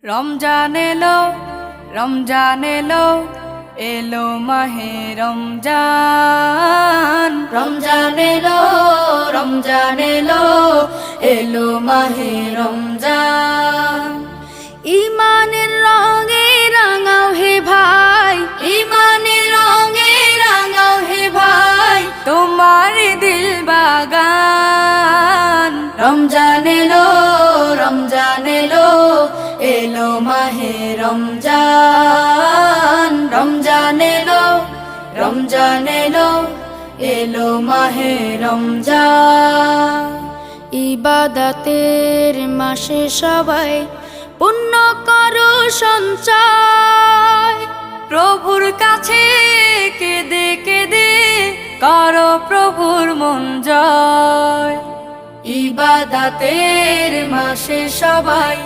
রমজান এলো, রমজান এলো, এলো মাহে রমজান। রমজান এলো, রমজান এলো, এলো মাহে রমজান। ইমানের রঙে রাঙাও হে ভাই, ইমানের রঙে রাঙাও হে ভাই, তোমার দিল বাগান। রমজান এলো, রমজান এলো, এলো মাহে রমজান। রমজান এলো, রমজান এলো, এলো মাহে রমজান। ইবাদতের মাসে সবাই পুণ্য করো সঞ্চয়, প্রভুর কাছে কেঁদে কেঁদে করো প্রভুর মন জয়। ইবাদতের মাসে সবাই